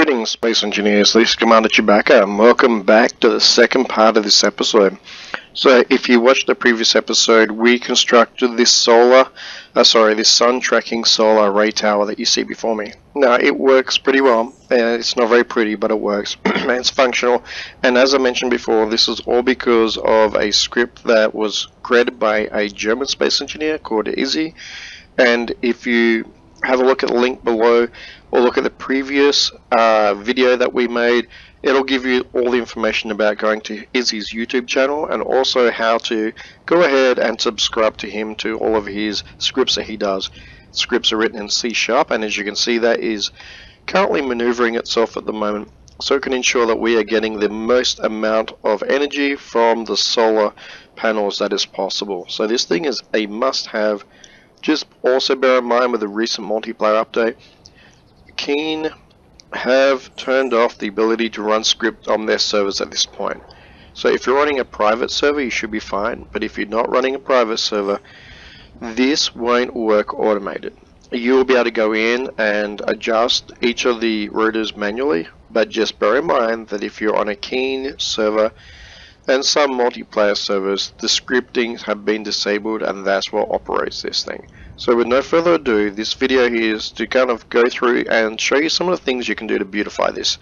Greetings, Space Engineers. This is Commander Chewbacca, and welcome back to the second part of this episode. So, if you watched the previous episode, we constructed this sun tracking solar array tower that you see before me. Now, it works pretty well. It's not very pretty, but it works. And it's functional. And as I mentioned before, this is all because of a script that was created by a German space engineer called Izzy. And if you have a look at the link below or look at the previous video that we made, it'll give you all the information about going to Izzy's YouTube channel and also how to go ahead and subscribe to him to all of his scripts that he does. Scripts are written in C#, and as you can see, that is currently maneuvering itself at the moment, so it can ensure that we are getting the most amount of energy from the solar panels that is possible. So this thing is a must-have. Just also bear in mind with the recent multiplayer update, Keen have turned off the ability to run script on their servers at this point. So if you're running a private server, you should be fine, but if you're not running a private server, this won't work automated. You'll be able to go in and adjust each of the routers manually, but just bear in mind that if you're on a Keen server and some multiplayer servers, the scripting have been disabled, and that's what operates this thing. So with no further ado, this video here is to kind of go through and show you some of the things you can do to beautify this.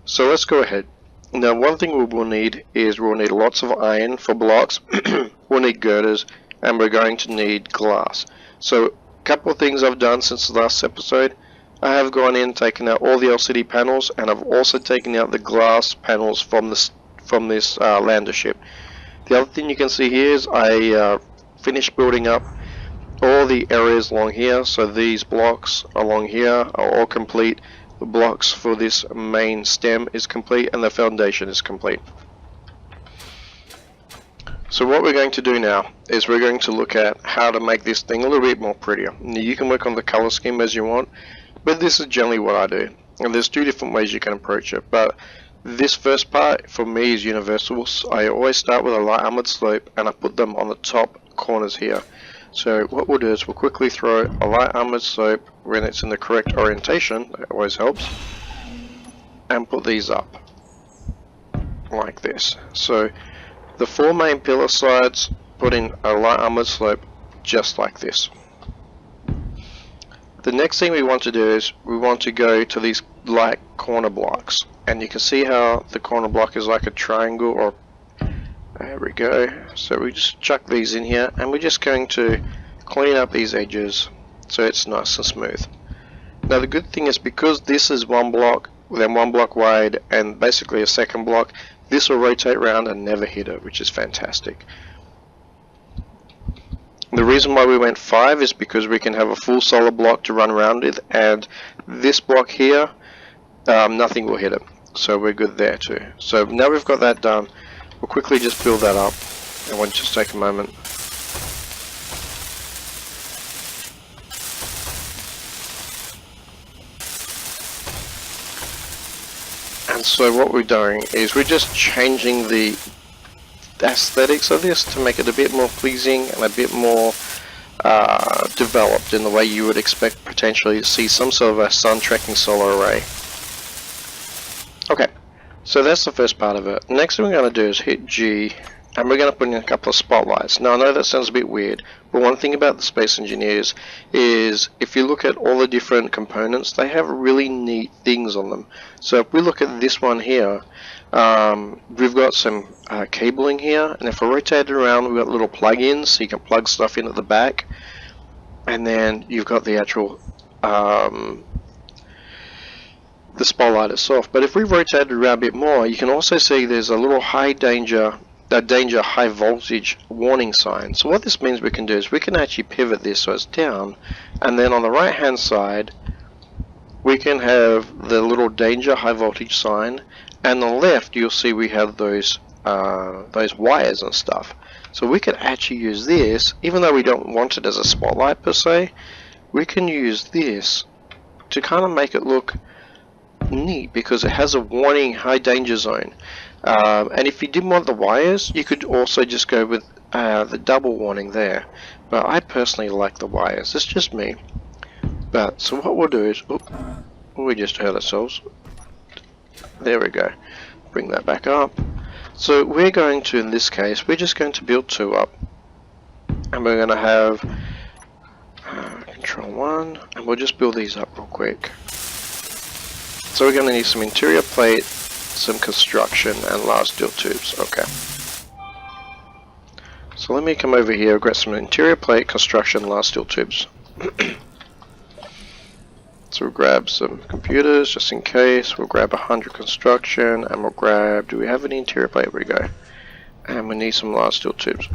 So let's go ahead. Now, one thing we will need is we'll need lots of iron for blocks, we'll need girders, and we're going to need glass. So a couple of things I've done since the last episode. I have gone in, taken out all the LCD panels, and I've also taken out the glass panels from this lander ship. The other thing you can see here is I finished building up all the areas along here. So these blocks along here are all complete. The blocks for this main stem is complete, and the foundation is complete. So what we're going to do now is we're going to look at how to make this thing a little bit more prettier. Now, you can work on the color scheme as you want, but this is generally what I do. And there's two different ways you can approach it, but this first part for me is universal. So I always start with a light armored slope, and I put them on the top corners here. So what we'll do is we'll quickly throw a light armored slope when it's in the correct orientation, that always helps, and put these up like this. So the four main pillar sides put in a light armored slope just like this. The next thing we want to do is we want to go to these light corner blocks, and you can see how the corner block is like a triangle, or there we go. So we just chuck these in here, and we're just going to clean up these edges so it's nice and smooth. Now the good thing is, because this is one block, then one block wide, and basically a second block, this will rotate around and never hit it, which is fantastic. The reason why we went 5 is because we can have a full solar block to run around with, and this block here, nothing will hit it. So we're good there too. So now we've got that done, we'll quickly just build that up. I want to just take a moment. And so what we're doing is we're just changing the aesthetics of this to make it a bit more pleasing and a bit more developed in the way you would expect potentially to see some sort of a sun tracking solar array. Okay, so that's the first part of it. Next thing we're going to do is hit G, and we're going to put in a couple of spotlights. Now I know that sounds a bit weird, but one thing about the Space Engineers is if you look at all the different components, they have really neat things on them. So if we look at this one here, we've got some cabling here, and if I rotate it around, we've got little plug-ins, so you can plug stuff in at the back, and then you've got the actual the spotlight itself. But if we rotate it around a bit more, you can also see there's a little high danger high voltage warning sign. So what this means we can do is we can actually pivot this so it's down, and then on the right hand side we can have the little danger high voltage sign, and on the left you'll see we have those wires and stuff. So we can actually use this, even though we don't want it as a spotlight per se, we can use this to kind of make it look neat, because it has a warning high danger zone. And if you didn't want the wires, you could also just go with the double warning there, but I personally like the wires. It's just me. But so what we'll do is, we just hurt ourselves. There we go. Bring that back up. So we're going to, in this case, we're just going to build 2 up. And we're going to have control 1, and we'll just build these up real quick. So we're going to need some interior plate, some construction, and large steel tubes. Okay. So let me come over here, grab some interior plate, construction, large steel tubes. So we'll grab some computers just in case. We'll grab 100 construction, and we'll grab, do we have any interior plate? Here we go. And we need some large steel tubes.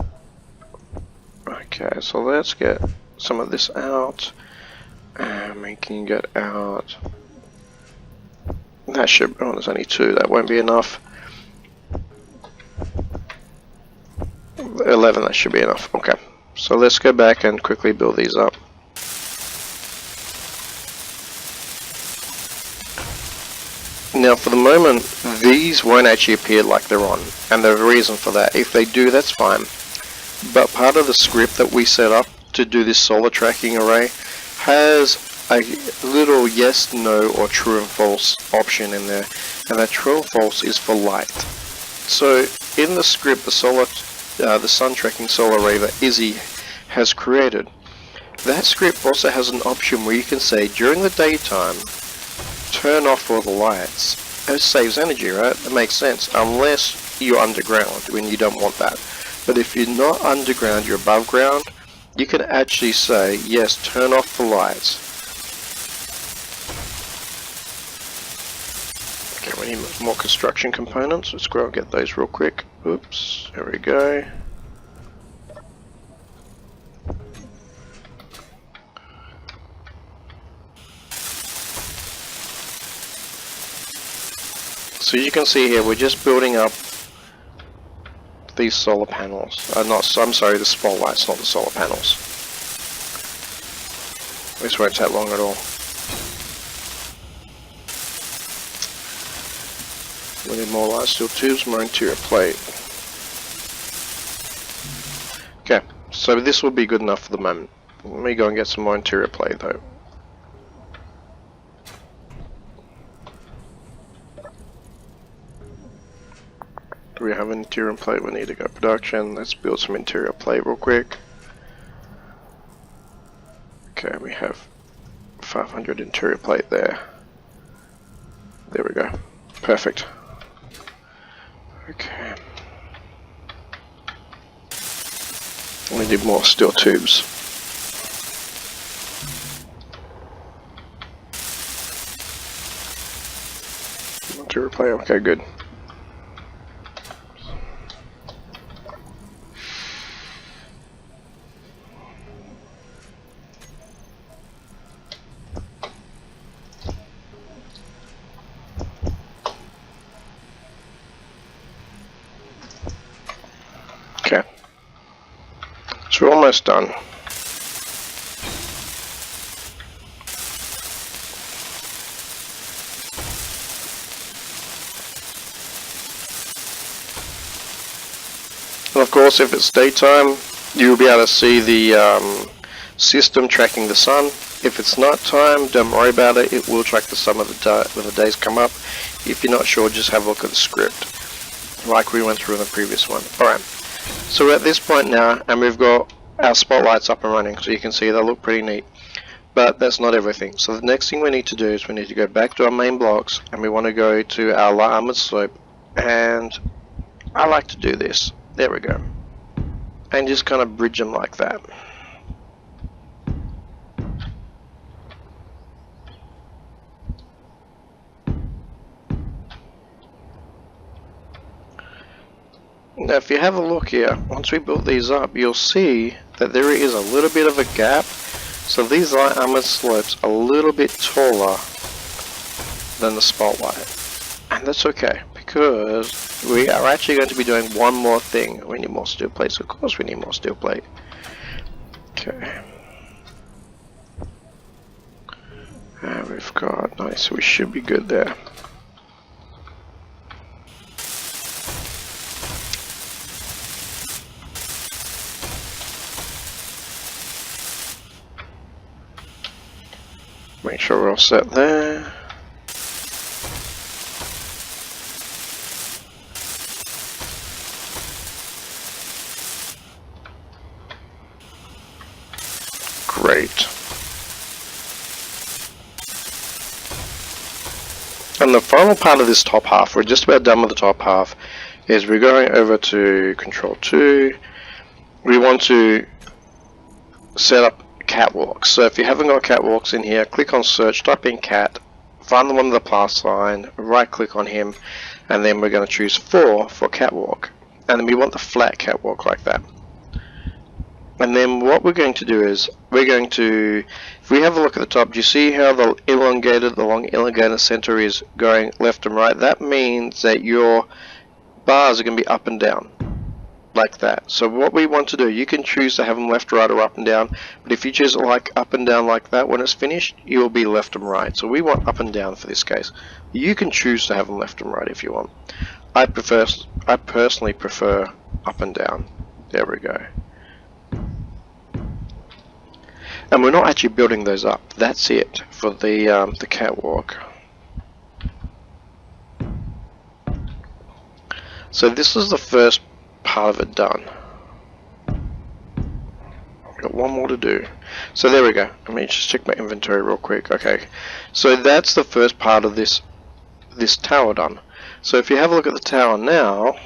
Okay, so let's get some of this out. And we can get out. That should, oh, there's only 2, that won't be enough. 11, that should be enough. Okay, so let's go back and quickly build these up. Now for the moment, these won't actually appear like they're on, and there's a reason for that. If they do, that's fine. But part of the script that we set up to do this solar tracking array has a little yes, no, or true and false option in there, and that true and false is for light. So in the script, the sun tracking solar array that Izzy has created, that script also has an option where you can say during the daytime, turn off all the lights. It saves energy, right? It makes sense, unless you're underground when you don't want that. But if you're not underground, you're above ground, you can actually say, yes, turn off the lights. Okay, we need more construction components. Let's go and get those real quick. Oops, there we go. So you can see here, we're just building up these solar panels. I'm sorry, the spotlights, not the solar panels. This won't take long at all. We need more large steel tubes, more interior plate. Okay, so this will be good enough for the moment. Let me go and get some more interior plate though. Do we have an interior plate? We need to go production. Let's build some interior plate real quick. Okay, we have 500 interior plate there. There we go. Perfect. Okay. We need more steel tubes. Interior plate, okay, good. Okay, so we're almost done. And of course, if it's daytime, you'll be able to see the system tracking the sun. If it's nighttime, don't worry about it. It will track the sun when the days come up. If you're not sure, just have a look at the script, like we went through in the previous one. Alright. So we're at this point now, and we've got our spotlights up and running, so you can see they look pretty neat. But that's not everything. So the next thing we need to do is we need to go back to our main blocks, and we want to go to our light armored slope, and I like to do this. There we go. And just kind of bridge them like that. Now if you have a look here, once we build these up, you'll see that there is a little bit of a gap. So these light armored slopes are a little bit taller than the spotlight. And that's okay, because we are actually going to be doing one more thing. We need more steel plates, of course we need more steel plate. Okay. And we've got, nice, we should be good there. Make sure we're all set there. Great. And the final part of this top half, we're just about done with the top half, is we're going over to Control 2. We want to set up catwalks. So if you haven't got catwalks in here, click on search, type in cat, find the one with the plus sign, right click on him, and then we're going to choose 4 for catwalk. And then we want the flat catwalk like that. And then what we're going to do is, we're going to, if we have a look at the top, do you see how the long elongated center is going left and right? That means that your bars are going to be up and down, like that. So what we want to do, you can choose to have them left, right, or up and down, but if you choose like up and down like that, when it's finished, you will be left and right. So we want up and down for this case. You can choose to have them left and right if you want. I personally prefer up and down. There we go. And we're not actually building those up. That's it for the catwalk. So this is the first part of it done. I've got one more to do. So there we go. Let me just check my inventory real quick. Okay. So that's the first part of this tower done. So if you have a look at the tower now,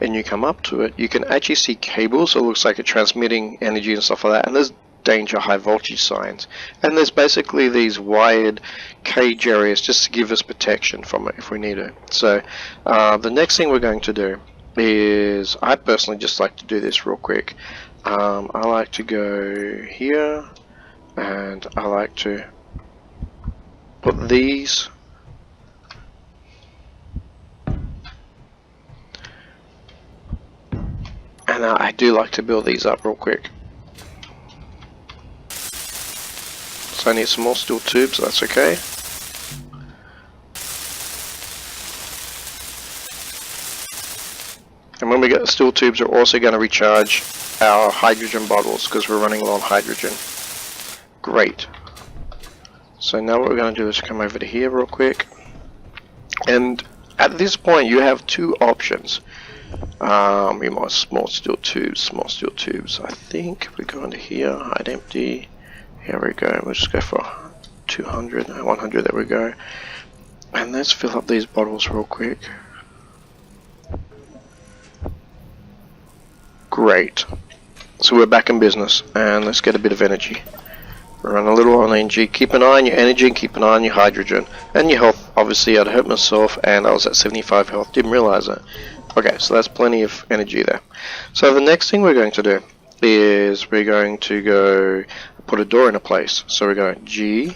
and you come up to it, you can actually see cables. So it looks like it's transmitting energy and stuff like that. And there's danger high voltage signs, and there's basically these wired cage areas just to give us protection from it if we need it. So the next thing we're going to do is, I personally just like to do this real quick. I like to go here, and I like to put these and I do like to build these up real quick. So I need some more steel tubes, that's okay. And when we get the steel tubes, we're also going to recharge our hydrogen bottles because we're running low on hydrogen. Great. So now what we're going to do is come over to here real quick. And at this point you have two options. We want small steel tubes. I think we go into here, hide empty. Here we go, we'll just go for 200, 100, there we go. And let's fill up these bottles real quick. Great. So we're back in business, and let's get a bit of energy. We're running a little on energy. Keep an eye on your energy, keep an eye on your hydrogen. And your health, obviously I'd hurt myself, and I was at 75 health, didn't realize it. Okay, so that's plenty of energy there. So the next thing we're going to do is we're going to go put a door in a place. So we're going G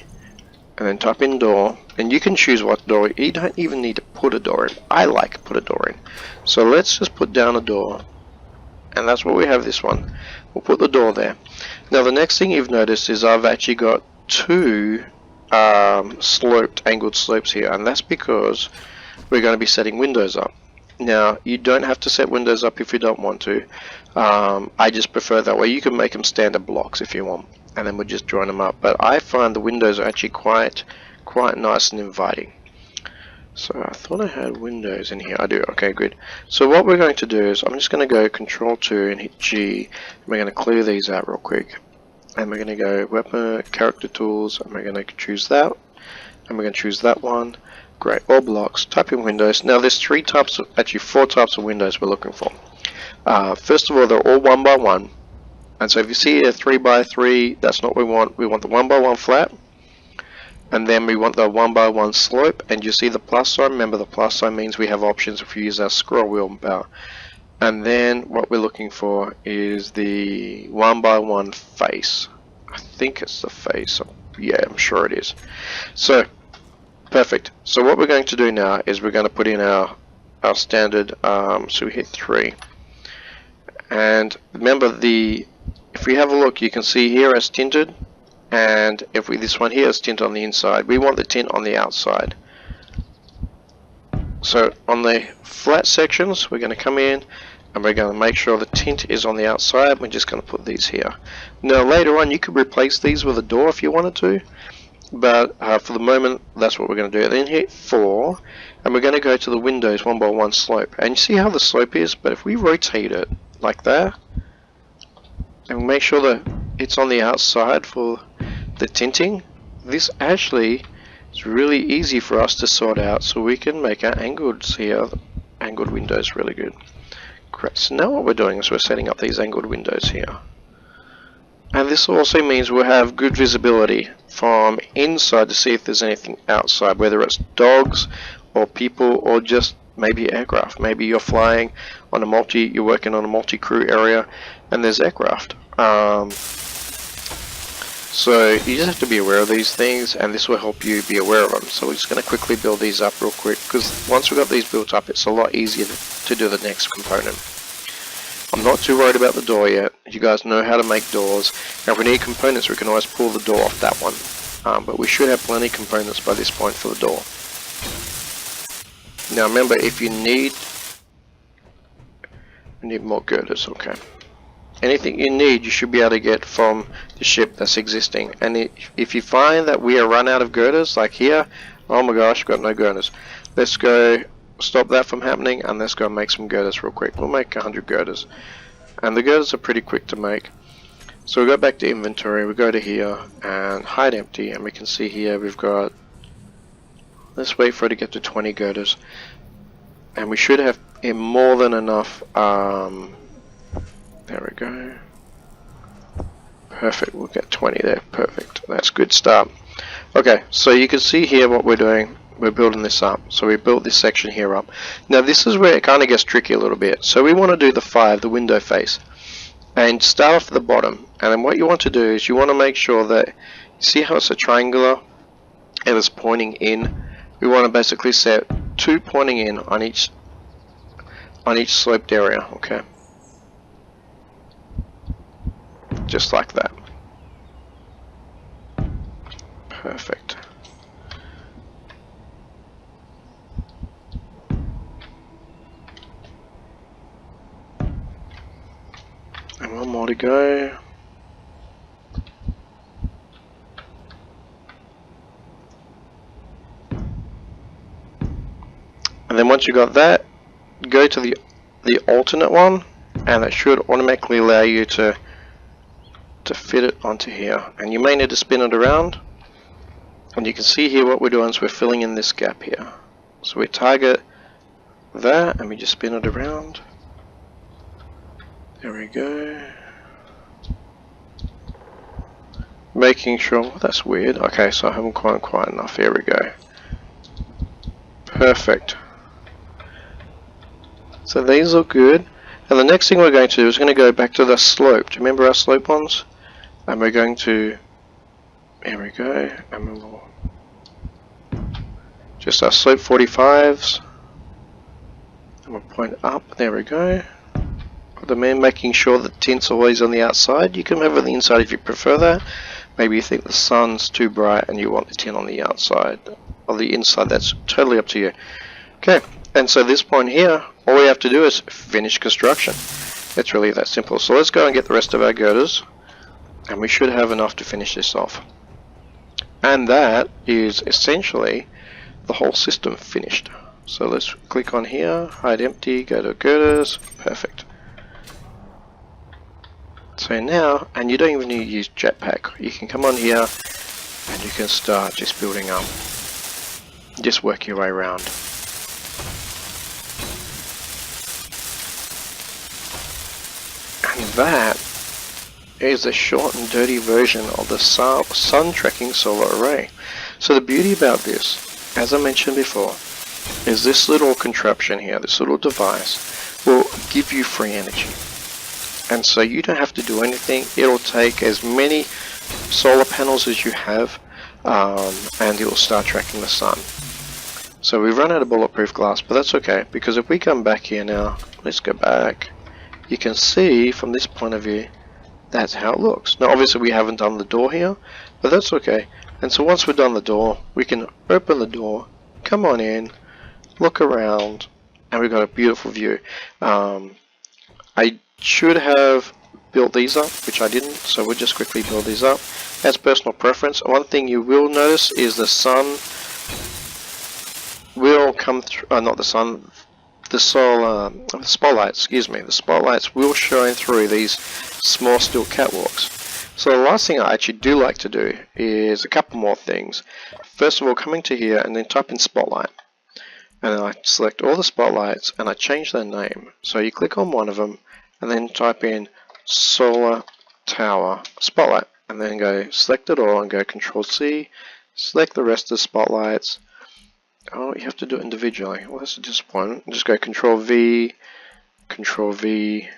and then type in door, and you can choose what door. You don't even need to put a door in. I like to put a door in. So let's just put down a door, and that's what we have, this one. We'll put the door there. Now the next thing you've noticed is I've actually got two angled slopes here, and that's because we're going to be setting windows up. Now you don't have to set windows up if you don't want to. I just prefer that way. You can make them standard blocks if you want, and then we'll just join them up. But I find the windows are actually quite nice and inviting. So I thought I had windows in here. I do. Okay, good. So what we're going to do is I'm just going to go Control 2 and hit G. And we're going to clear these out real quick. And we're going to go Weapon, Character Tools, and we're going to choose that. And we're going to choose that one. Great. All blocks. Type in windows. Now there's four types of windows we're looking for. First of all, they're all 1 by 1. And so if you see a 3 by 3, that's not what we want. We want the 1 by 1 flat. And then we want the 1 by 1 slope. And you see the plus sign. Remember, the plus sign means we have options if we use our scroll wheel bar. And then what we're looking for is the 1 by 1 face. I think it's the face. Yeah, I'm sure it is. So, perfect. So what we're going to do now is we're going to put in our standard, so we hit 3. And remember, if we have a look, you can see here it's tinted, and this one here is tint on the inside. We want the tint on the outside. So on the flat sections, we're going to come in and we're going to make sure the tint is on the outside. We're just going to put these here. Now later on you could replace these with a door if you wanted to, but for the moment that's what we're going to do. Then hit 4, and we're going to go to the windows 1 by 1 slope, and you see how the slope is, but if we rotate it like that and make sure the it's on the outside for the tinting, this actually is really easy for us to sort out, so we can make our angles here, angled windows really good. Great, so now what we're doing is we're setting up these angled windows here. And this also means we'll have good visibility from inside to see if there's anything outside, whether it's dogs or people or just maybe aircraft. Maybe you're flying on you're working on a multi-crew area and there's aircraft. So you just have to be aware of these things, and this will help you be aware of them. So we're just going to quickly build these up real quick, because once we've got these built up, it's a lot easier to do the next component. I'm not too worried about the door yet. You guys know how to make doors. Now if we need components, we can always pull the door off that one. But we should have plenty of components by this point for the door. Now remember, if you need more girders, okay. Anything you need, you should be able to get from the ship that's existing. And if you find that we are run out of girders, like here, oh my gosh, got no girders. Let's go stop that from happening, and let's go make some girders real quick. We'll make 100 girders. And the girders are pretty quick to make. So we go back to inventory, we go to here, and hide empty, and we can see here we've got, let's wait for it to get to 20 girders. And we should have more than enough, there we go. Perfect, we'll get 20 there, perfect. That's a good start. Okay, so you can see here what we're doing. We're building this up. So we built this section here up. Now this is where it kind of gets tricky a little bit. So we want to do the 5, the window face. And start off at the bottom. And then what you want to do is you want to make sure that, you see how it's a triangular and it's pointing in? We want to basically set 2 pointing in on each sloped area, okay? Just like that. Perfect. And one more to go. And then once you got that, go to the alternate one, and it should automatically allow you to fit it onto here. And you may need to spin it around, and you can see here what we're doing is we're filling in this gap here. So we target that and we just spin it around. There we go. Making sure, well, that's weird. Okay, so I haven't quite enough. Here we go. Perfect. So these look good. And the next thing we're going to do is going to go back to the slope. Do you remember our slope ones? And we're going to, here we go, and we'll just our slope 45s, and we'll point up, there we go. The man making sure the tint's always on the outside. You can have it on the inside if you prefer that. Maybe you think the sun's too bright and you want the tint on the outside or the inside, that's totally up to you. Okay, and so this point here, all we have to do is finish construction. It's really that simple. So let's go and get the rest of our girders. And we should have enough to finish this off. And that is essentially the whole system finished. So let's click on here, hide empty, go to girders, perfect. So now, and you don't even need to use jetpack, you can come on here and you can start just building up. Just work your way around. And that is a short and dirty version of the sun tracking solar array. So the beauty about this, as I mentioned before, is this little contraption here, this little device, will give you free energy. And so you don't have to do anything. It'll take as many solar panels as you have, and it will start tracking the sun. So we've run out of bulletproof glass, but that's okay, because if we come back here now, let's go back, you can see from this point of view, that's how it looks. Now obviously we haven't done the door here, but that's okay. And so once we've done the door, we can open the door, come on in, look around, and we've got a beautiful view. I should have built these up, which I didn't, so we'll just quickly build these up. That's personal preference. One thing you will notice is the sun will come through, not the sun, the spotlights, excuse me, the spotlights will shine through these small steel catwalks. So the last thing I actually do like to do is a couple more things. First of all, coming to here and then type in Spotlight. And then I select all the spotlights and I change their name. So you click on one of them and then type in Solar Tower Spotlight. And then go select it all and go Control C, select the rest of the spotlights. Oh, you have to do it individually. Well, that's a disappointment. Just go Control V, Control V,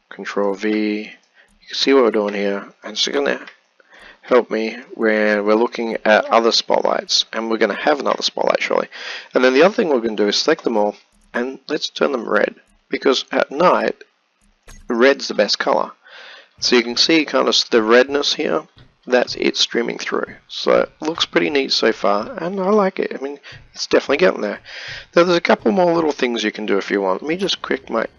Control V. You can see what we're doing here. And it's going to help me when we're looking at other spotlights. And we're going to have another spotlight shortly. And then the other thing we're going to do is select them all and let's turn them red. Because at night, red's the best color. So you can see kind of the redness here, that's it streaming through. So it looks pretty neat so far, and I like it. I mean, it's definitely getting there. Now there's a couple more little things you can do if you want. Let me just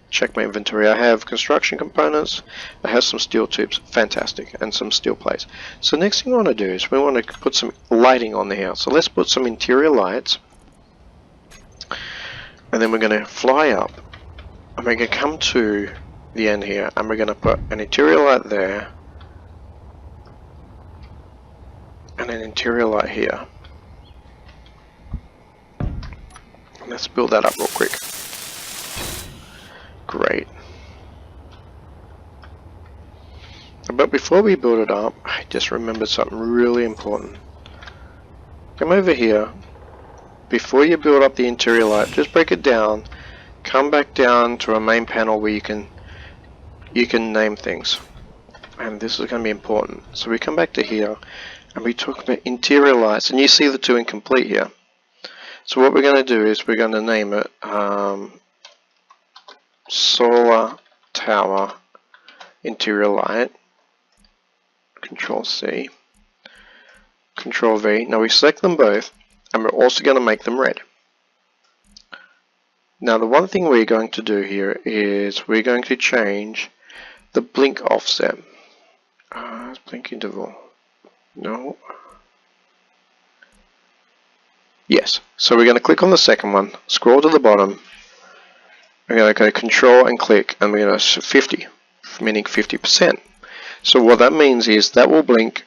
check my inventory. I have construction components, I have some steel tubes, fantastic, and some steel plates. So next thing we want to do is we want to put some lighting on the house. So let's put some interior lights, and then we're going to fly up, and we're going to come to the end here, and we're going to put an interior light there and an interior light here. Let's build that up real quick. Great. But before we build it up, I just remembered something really important. Come over here. Before you build up the interior light, just break it down. Come back down to a main panel where you can name things, and this is going to be important. So we come back to here and we talk about interior lights, and you see the two incomplete here. So what we're going to do is we're going to name it Solar Tower Interior Light. Control C, Control V. Now we select them both, and we're also going to make them red. Now the one thing we're going to do here is we're going to change the blink offset. Blink interval. No. Yes. So we're going to click on the second one, scroll to the bottom. We're going to go Control and click, and we're going to 50, meaning 50%. So what that means is that will blink,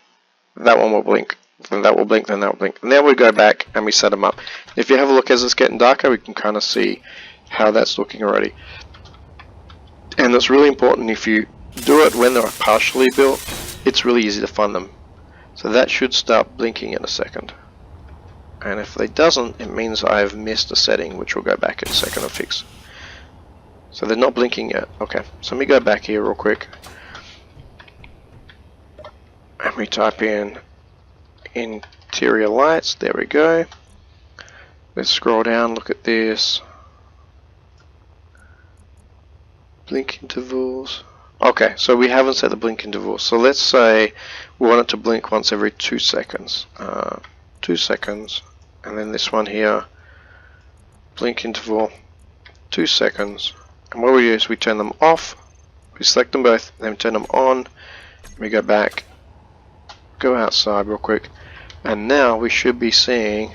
that one will blink, then that will blink, then that will blink. And then we go back and we set them up. If you have a look as it's getting darker, we can kind of see how that's looking already. And it's really important if you do it when they're partially built, it's really easy to find them. So that should start blinking in a second. And if it doesn't, it means I've missed a setting, which we'll go back in a second and fix. So they're not blinking yet. Okay, so let me go back here real quick. And we type in interior lights, there we go. Let's scroll down, look at this. Blink intervals. Okay, so we haven't set the blink interval. So let's say we want it to blink once every 2 seconds. 2 seconds. And then this one here, blink interval, 2 seconds. And what we do is we turn them off, we select them both, then we turn them on, we go back, go outside real quick, and now we should be seeing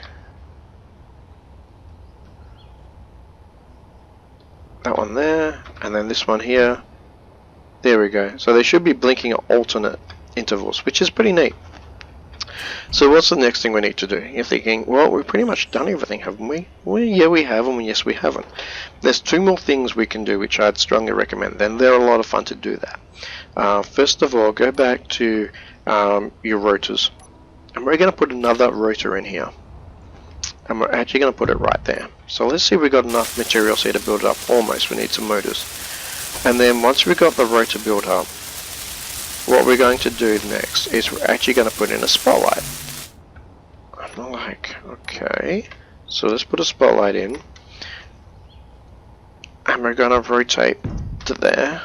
that one there, and then this one here. There we go. So they should be blinking at alternate intervals, which is pretty neat. So what's the next thing we need to do? You're thinking, well, we've pretty much done everything, haven't we? Well, yeah, we have, and yes, we haven't. There's 2 more things we can do, which I'd strongly recommend. Then they're a lot of fun to do that. First of all, go back to your rotors, and we're going to put another rotor in here. And we're actually going to put it right there. So let's see if we've got enough materials here to build it up. Almost. We need some motors. And then once we've got the rotor built up, what we're going to do next is we're actually going to put in a spotlight. I'm like, okay, so let's put a spotlight in, and we're going to rotate to there,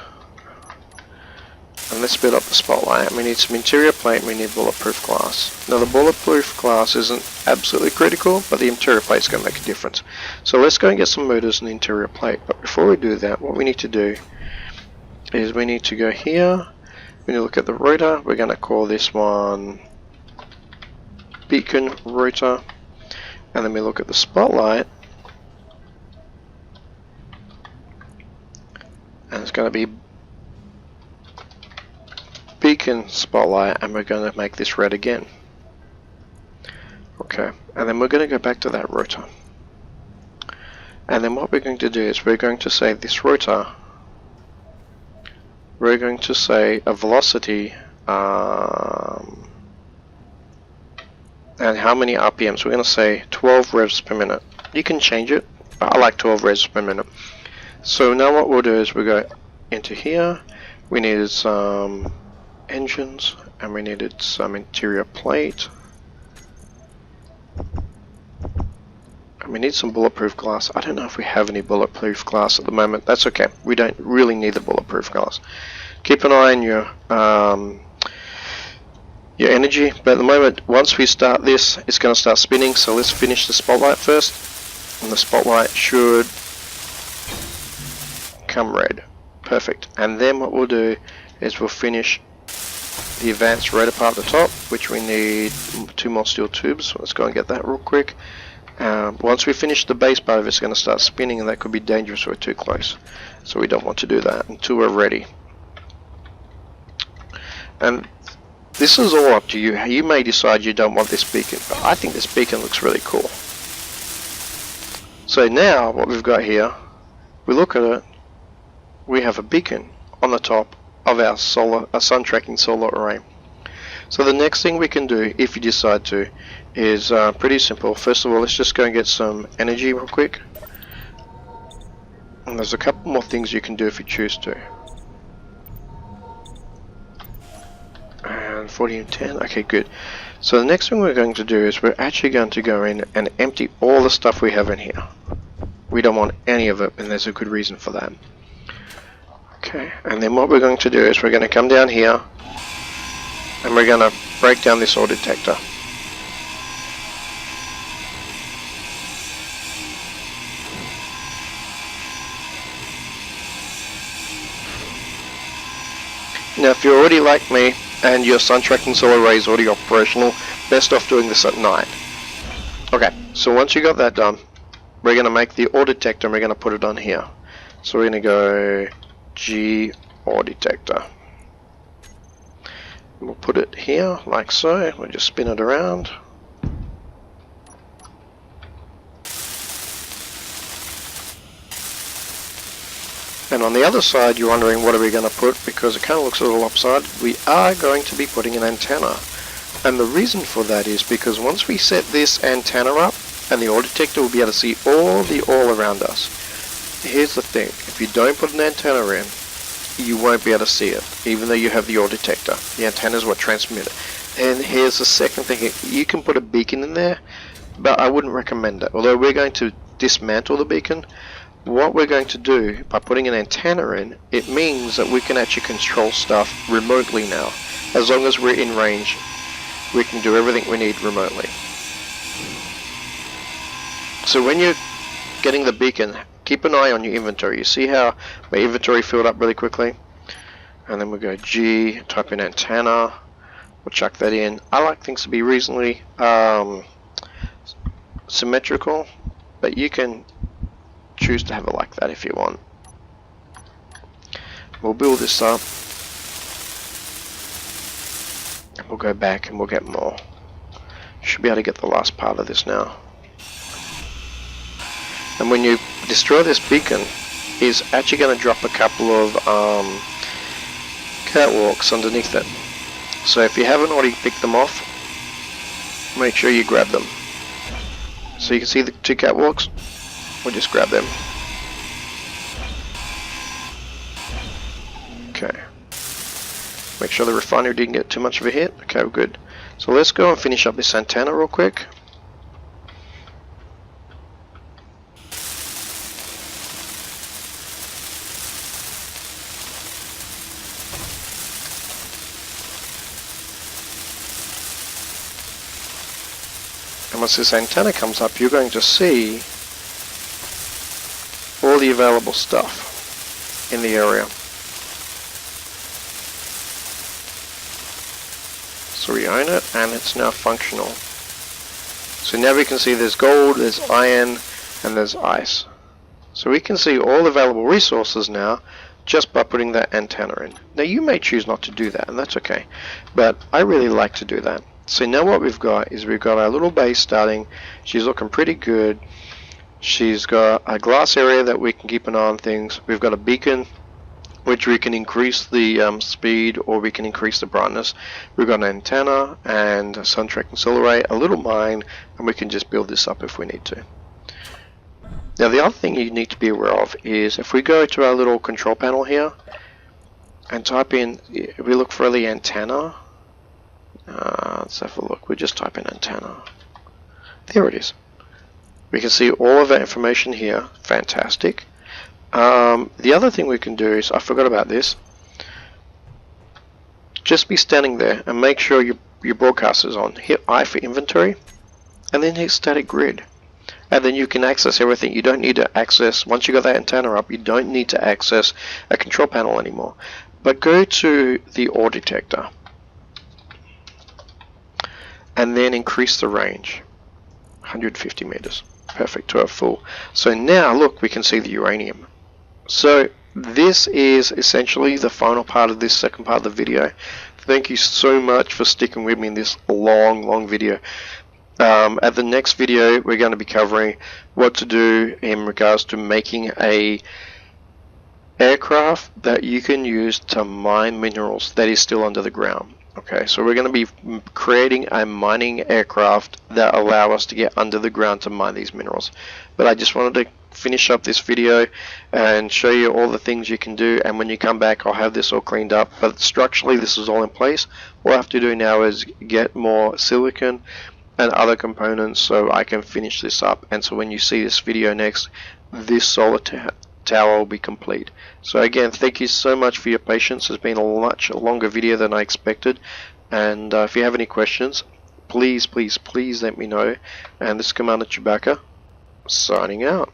and let's build up the spotlight. We need some interior plate, and we need bulletproof glass. Now the bulletproof glass isn't absolutely critical, but the interior plate is going to make a difference. So let's go and get some motors and the interior plate. But before we do that, what we need to do is we need to go here. We need to look at the rotor. We're going to call this one beacon rotor, and then we look at the spotlight, and it's going to be beacon spotlight and we're going to make this red again. Okay, and then we're going to go back to that rotor. And then what we're going to do is we're going to say this rotor, we're going to say a velocity and how many RPMs. We're going to say 12 revs per minute. You can change it, but I like 12 revs per minute. So now what we'll do is we go into here. We needed some engines and we needed some interior plate. And we need some bulletproof glass. I don't know if we have any bulletproof glass at the moment. That's okay. We don't really need the bulletproof glass. Keep an eye on your energy. But at the moment, once we start this, it's going to start spinning. So let's finish the spotlight first. And the spotlight should come red. Perfect. And then what we'll do is we'll finish the advanced rotor part at the top, which we need 2 more steel tubes. So let's go and get that real quick. Once we finish the base part of it, it's going to start spinning, and that could be dangerous if we're too close. So we don't want to do that until we're ready. And this is all up to you. You may decide you don't want this beacon, but I think this beacon looks really cool. So now what we've got here, we look at it, we have a beacon on the top of our sun tracking solar array. So the next thing we can do, if you decide to, is pretty simple. First of all, let's just go and get some energy real quick. And there's a couple more things you can do if you choose to. And 40 and 10, okay, good. So the next thing we're going to do is we're actually going to go in and empty all the stuff we have in here. We don't want any of it, and there's a good reason for that. Okay, and then what we're going to do is we're going to come down here and we're going to break down this ore detector. Now if you're already like me and your sun tracking solar array is already operational, best off doing this at night. Okay, so once you got that done, we're going to make the ore detector and we're going to put it on here. So we're going to go G ore detector. We'll put it here like so. We'll just spin it around. And on the other side, you're wondering what are we going to put, because it kind of looks a little lopsided. We are going to be putting an antenna. And the reason for that is because once we set this antenna up, and the ore detector will be able to see all the ore around us. Here's the thing, if you don't put an antenna in, you won't be able to see it, even though you have the ore detector. The antenna is what transmits it. And here's the second thing, you can put a beacon in there, but I wouldn't recommend it. Although we're going to dismantle the beacon, what we're going to do by putting an antenna in, it means that we can actually control stuff remotely now. As long as we're in range, we can do everything we need remotely. So when you're getting the beacon, keep an eye on your inventory. You see how my inventory filled up really quickly? And then we'll go G, type in antenna, we'll chuck that in. I like things to be reasonably symmetrical, but you can choose to have it like that if you want. We'll build this up, and we'll go back and we'll get more. Should be able to get the last part of this now. And when you destroy this beacon, it's actually going to drop a couple of catwalks underneath it. So if you haven't already picked them off, make sure you grab them. So you can see the 2 catwalks, we'll just grab them. Okay. Make sure the refinery didn't get too much of a hit. Okay, we're good. So let's go and finish up this antenna real quick. And once this antenna comes up, you're going to see all the available stuff in the area. So we own it, and it's now functional. So now we can see there's gold, there's iron, and there's ice. So we can see all available resources now just by putting that antenna in. Now you may choose not to do that, and that's okay, but I really like to do that. So now what we've got is we've got our little base starting. She's looking pretty good. She's got a glass area that we can keep an eye on things. We've got a beacon, which we can increase the speed or we can increase the brightness. We've got an antenna and a sun tracking solar array, a little mine, and we can just build this up if we need to. Now the other thing you need to be aware of is if we go to our little control panel here and type in, we look for the antenna. Let's have a look. We just type in antenna. There it is. We can see all of that information here. Fantastic. The other thing we can do is, I forgot about this, just be standing there and make sure your broadcast is on. Hit I for inventory and then hit static grid, and then you can access everything. You don't need to access, once you got that antenna up, you don't need to access a control panel anymore. But go to the ore detector and then increase the range 150 meters. Perfect, to our full. So now look, we can see the uranium. So this is essentially the final part of this second part of the video. Thank you so much for sticking with me in this long video. At the next video we're going to be covering what to do in regards to making a aircraft that you can use to mine minerals that is still under the ground. Okay, so we're going to be creating a mining aircraft that allow us to get under the ground to mine these minerals. But I just wanted to finish up this video and show you all the things you can do, and when you come back I'll have this all cleaned up, but structurally this is all in place. All I have to do now is get more silicon and other components so I can finish this up, and so when you see this video next, this solar tower will be complete. So again, thank you so much for your patience. It's been a much longer video than I expected, and if you have any questions, please let me know. And this is Commander Chewbacca signing out.